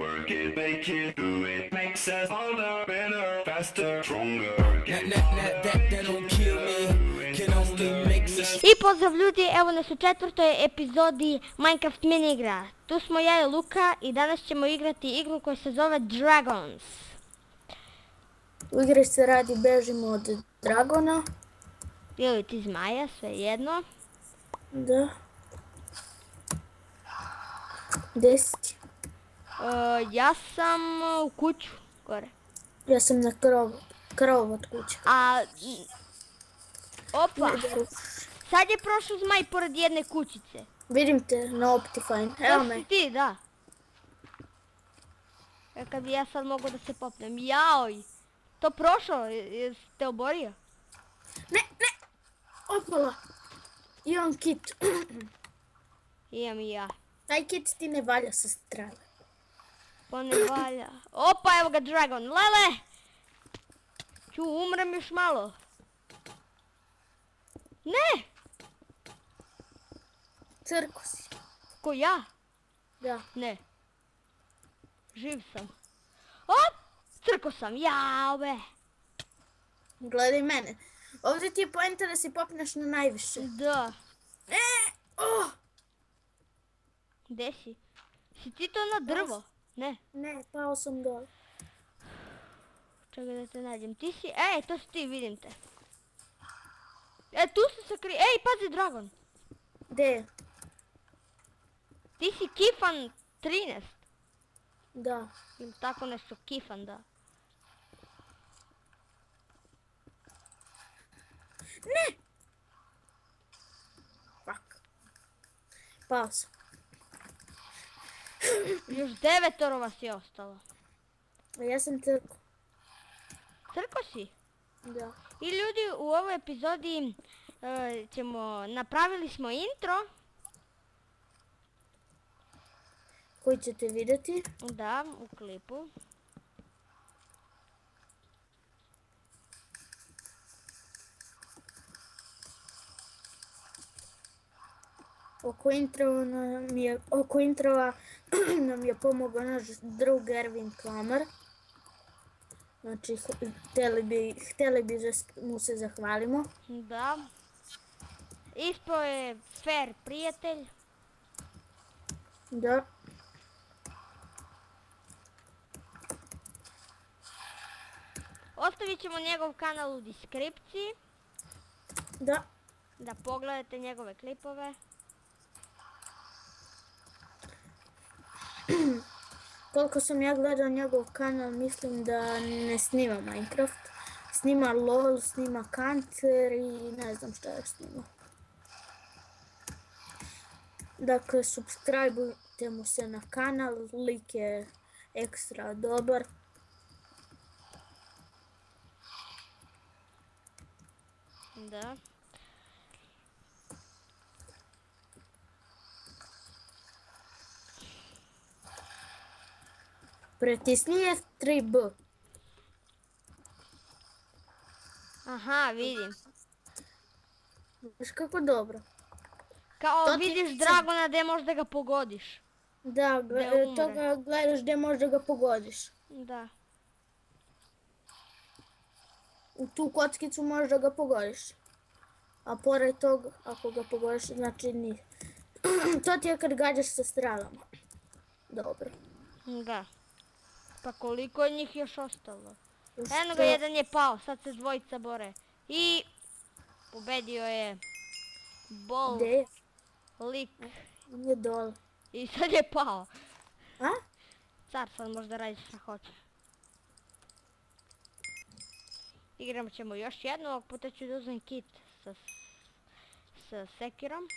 Work it, make it, do it, makes us harder, better, faster, stronger. That don't kill me, can only make us. I pozdrav ljudi, evo nas u 4. epizodi Minecraft minigra. Tu smo ja i Luka i danas ćemo igrati igru koja se zove Dragons. U igri se radi bežimo od dragona. Ili ti zmaja, sve jedno. Da. 10. Ja sam u kuću, gore. Ja sam na krov od kuće. Opa, sad je prošao zmaj pored jedne kućice. Vidim te na Optifine. Evo To me. si ti, da. Kad bi ja sad mogu da se popnem. Jaoj, to prošao, jeste oborio? Ne. Opala. Imam kit. Imam i ja. Taj kit ti ne valja sa strane. To ne valja. Opa, evo ga Dragon. Lele! Ću, umrem još malo. Ne! Crko si. Ko ja? Da. Ne. Živ sam. Op! Crko sam. Jao be. Gledaj mene. Ovdje ti je poenta da se popneš na najviše. Da. Oh! Gde si? Si ti to na drvo? Ne. Ne, pao sam dole. Čekaj da te nađem. Ti si... to si ti, vidim te. Tu se sakri... pazi Dragon. Gde je? Ti si Kifan 13. Da. Ili tako nešto, Kifan, da. Ne! Fuck. Pao sam. Još 9 vas je ostalo. A ja sam crko. Crko si? Da. I ljudi, u ovoj epizodi napravili smo intro. Koji ćete vidjeti? Da, u klipu. Oko introva nam je pomogao naš drug Ervin Klamar. Znači, htjeli bi da mu se zahvalimo. Da. Ispao je fair prijatelj. Da. Ostavit ćemo njegov kanal u deskripciji. Da. Da pogledate njegove klipove. Koliko sam ja gledao njegov kanal, mislim da ne snima Minecraft. Snima LOL, snima Counter i ne znam šta još snima. Dakle, subscribeujte mu se na kanal, lik je ekstra dobar. Da. Pritisni F3B. Aha, vidim. Viš kako dobro. Kao To ti vidiš se- Dragona gdje možda ga pogodiš. Da, umre. toga gledaš gdje možda ga pogodiš. Da. U tu kockicu možda ga pogodiš. A pored toga, ako ga pogodiš, znači nije. To ti je kad gađaš sa strelama. Dobro. Da. Pa koliko je njih još ostalo? Još Eno ga, to- jedan je pao, sad se dvojica bore. I pobedio je Bol Gdje je? lik. On je dole. I sad je pao. A? Car sad možda radi šta hoće. Igram ćemo još jednu, ovog puta ću da uzmem kit sa sekirom.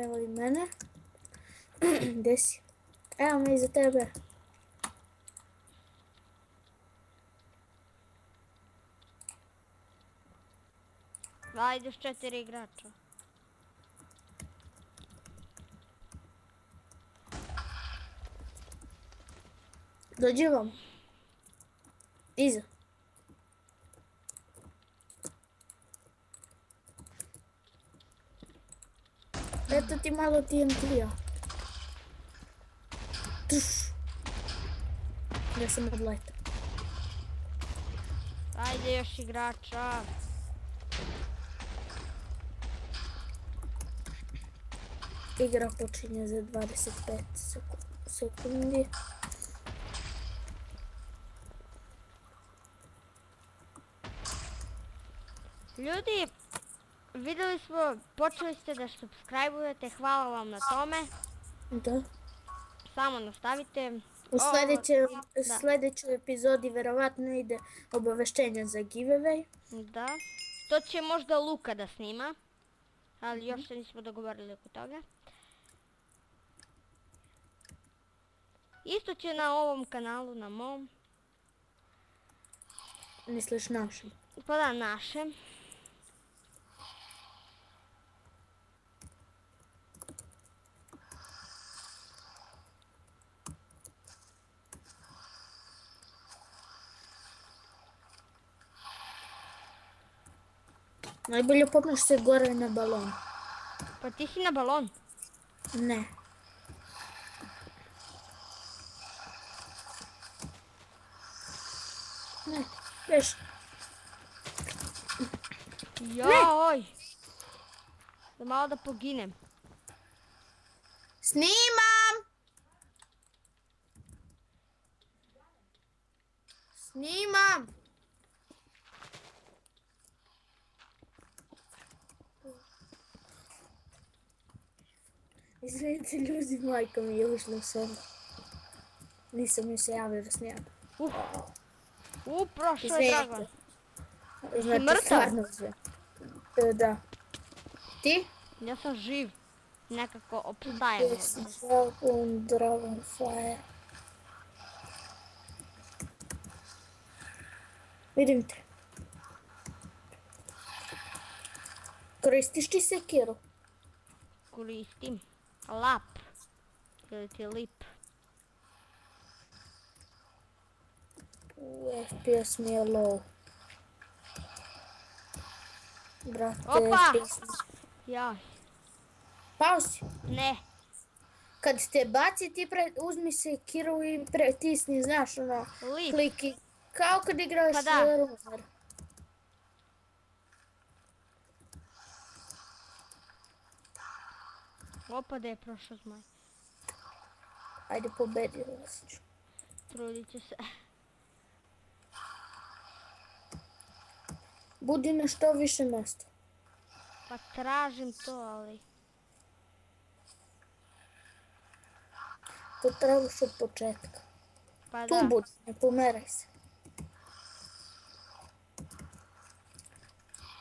Evo i mene. Gdje si? Evo me iza tebe. Ajde još 4 igrača. Dođi vam. Iza. Eto ti malo TNT-a. Tuš. Ja sam odletao. Ajde još igrača. Igra počinje za 25 sekundi. Ljudi, vidjeli smo, počeli ste da subscribe-ujete, hvala vam na tome. Da. Samo nastavite. U Da. sljedećoj epizodi verovatno ide obaveštenje za giveaway. Da. To će možda Luka da snima. Ali još se nismo dogovorili oko toga. Isto će na ovom kanalu, na mom. Misliš našem? Pa da, našem. Najbolje popneš se gore na balon. Pa ti si na balon. Ne. Ne, beš. Joj. Da malo da poginem. Snimam! Snimam! Izvinite ljudi, majka mi je ušla u sobu. Nisam mi se javio da snimam. Prošao je Dragon. Znači, mrtav? stvarno sve. Da. Ti? Ja sam živ. Nekako opstajem. Dragonfire. Vidim te. Koristiš ti sekiru? Koristim. Lap. Ili ti lip. FPS mi je low. Brate, Opa! FPS mi- Jaj. Pauzi. Ne. Kad te baci, ti uzmi sekiru i pritisni, znaš, ono, Lip. kliki. Kao kad igraš Pa da. ruler. Opa, da je prošao zmaj. Ajde, pobedila vas ću. Trudit će se. Budi na što više mjesta. Pa tražim to, ali... To trebaš od početka. Pa Tu da. budi, ne pomeraj se.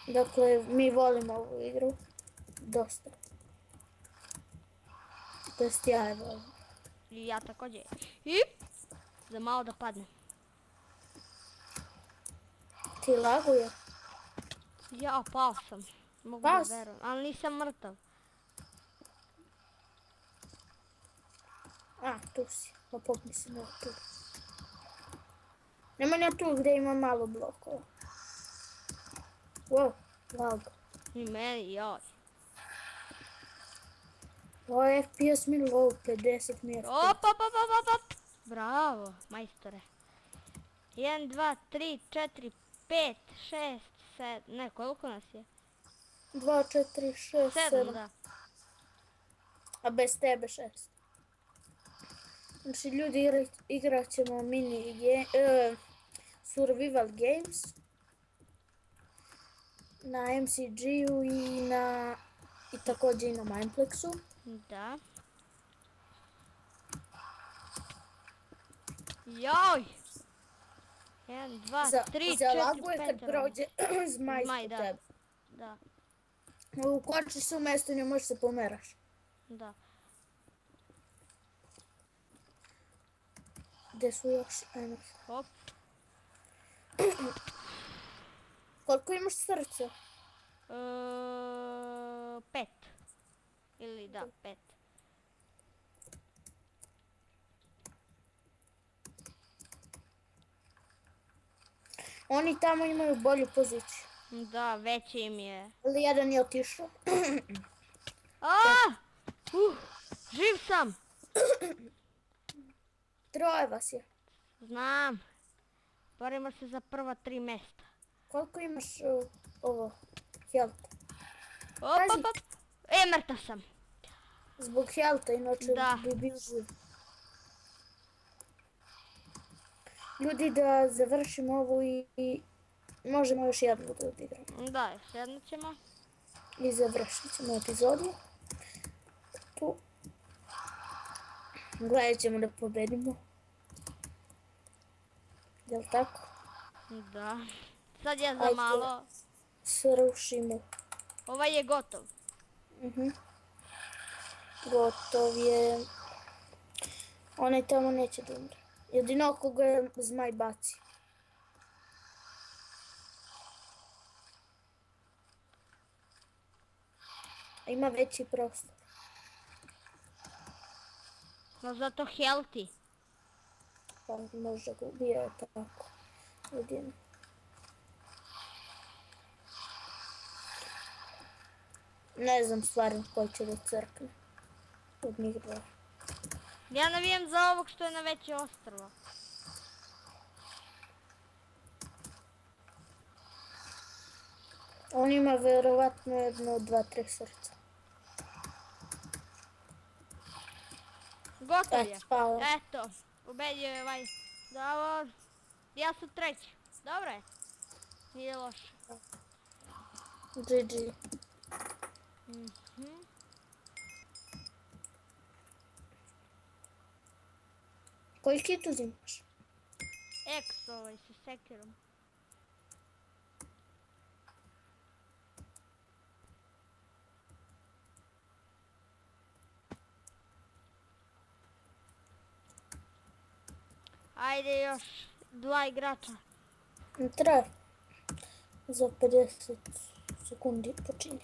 Dakle, mi volimo ovu igru. Dosta. To jest ja je volim. I ja također. I... Da malo da padnem. Ti laguje? Ja, pao sam. Mogu Pao da si? verujem, ali nisam mrtav. A, tu si. Pa popni se na tu. Nema na tu gdje ima malo blokova. Wow, lag. I meni, joj. Ovo je FPS mi low, 50 mi je FPS. Op. Bravo, majstore. 1, 2, 3, 4, 5, 6, 7, ne, koliko nas je? 2, 4, 6, 7, 7. da. A bez tebe 6. Znači ljudi igrat ćemo survival games na MCG-u i također i na Mineplexu. Da. Joj! 1, 2, 3, 4, Zalaguje 5. kad prođe zmaj Zmaj, ispod da. tebe. Da, Ukočiš se u mjestu, ne možeš se pomeraš. da. Gdje su još? Ajmo. Hop. Koliko imaš srca? 5. Ili da, 5. Oni tamo imaju bolju poziciju. Da, veći im je. Ali jedan je otišao. Živ sam! Troje vas je. Znam. Borimo se za prva 3 mjesta. Koliko imaš ovo, health? Op, Pazi. op, op. Mrtav sam. Zbog healtha, inače Da. bi bio živ. Ljudi, da završimo ovu i možemo još jednu da odigramo. Da, još jedno ćemo. I završit ćemo epizodu. Tu. Gledat ćemo da pobedimo. Jel tako? Da. Sad je za Ajde. malo. Srušimo. Ovaj je gotov. Gotov je. Onaj tamo neće da umre. Jedino ako ga je zmaj baci. A ima veći prostor. No zato healthy. Pa možda ga ubija tako. Jedino. Ne znam stvarno koji će da crkne. Od njih dva. Ja navijam za ovog što je na veće ostrvo. On ima verovatno jedno, dva, tri srca. Gotov je. Spao. Eto, ubedio je ovaj. Dobro. Ja sam treći. Dobro je. Nije loše. GG. Koji kit uzimaš? X ovaj sa sekirom. Ajde još 2 igrača. Traje. Za 50 sekundi počinje.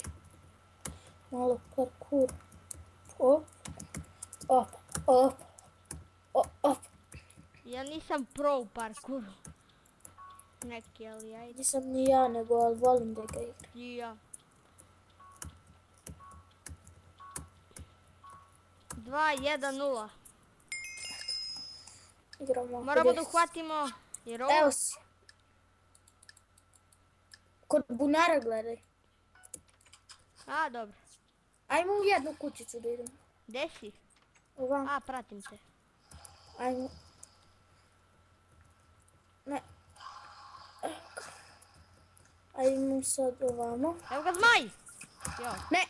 Malo parkour. Op, op, op, op. Ja nisam pro u parkouru. Neki, ali ajde. Nisam ni ja, nego ali volim da ga igram. I ja. 2-1-0. Igramo. Moramo 50. da uhvatimo. Jer ovo... Evo si. Kod bunara gledaj. A, dobro. Ajmo u jednu kućicu da idemo. Gde si? Ovam. A, pratim te. Ajmo. Ne. Ajmo sad ovamo. Evo ga zmaj! Jo, Ne.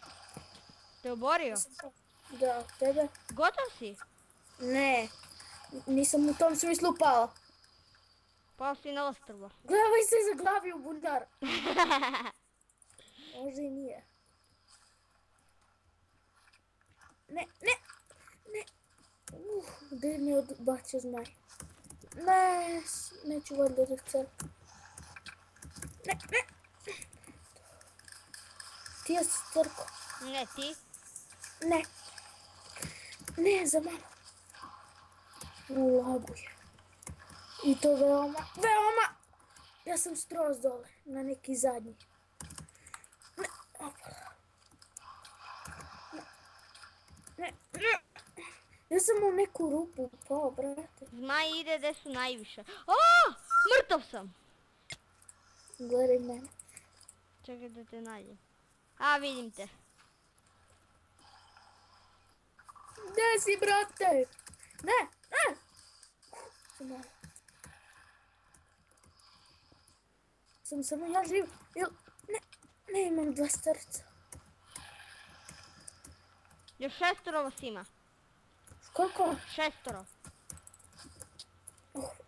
te oborio. Da, tebe. Gotov si? Ne. Nisam u tom smislu pao. Pao si na ostrvo. Gledaj se za glavi u bunar. Možda i nije. Ne, ne, ne. Gdje mi je odbacio zmaj? Ne, neću valjda da crkam. Ne, ne. Ti ja si crkao. Ne, ti. Ne. Ne, za malo. Laguje. I to veoma, veoma. Ja sam skroz dole, na neki zadnji. Ne, opa. Ne, ne. Ja sam u neku rupu pao, brate. Zmaj ide gde su najviše. O! Mrtav sam! Gledaj mene. Čekaj da te nađem. A, vidim te. Gdje si, brate? Ne, ne. Sam samo ja živ. Ne, ne imam dva srca. Još 6 vas ima. Koliko? 6.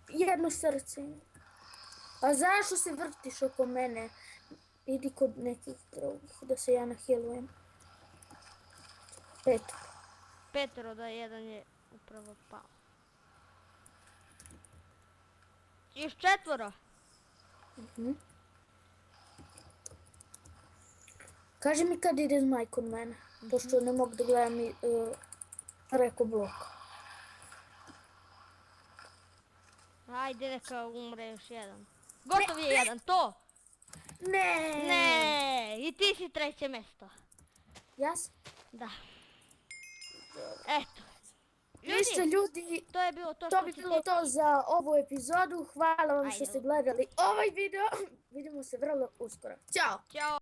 Jedno srce imam. A zašto se vrtiš oko mene? Idi kod nekih drugih da se ja nahilujem. 5. 5 da jedan je upravo pao. Još 4. Kaži mi kad ide zmaj kod mene. Pošto ne mogu da gledam i preko bloka. Ajde neka umre još jedan. Gotov je jedan, to! Ne. Ne, i ti si 3. mjesto. Ja sam? Da. Eto. Ništa ljudi, to je bilo to to što bi se bilo to za ovu epizodu. Hvala vam što Ajde. ste gledali ovaj video. Vidimo se vrlo uskoro. Ćao! Ćao!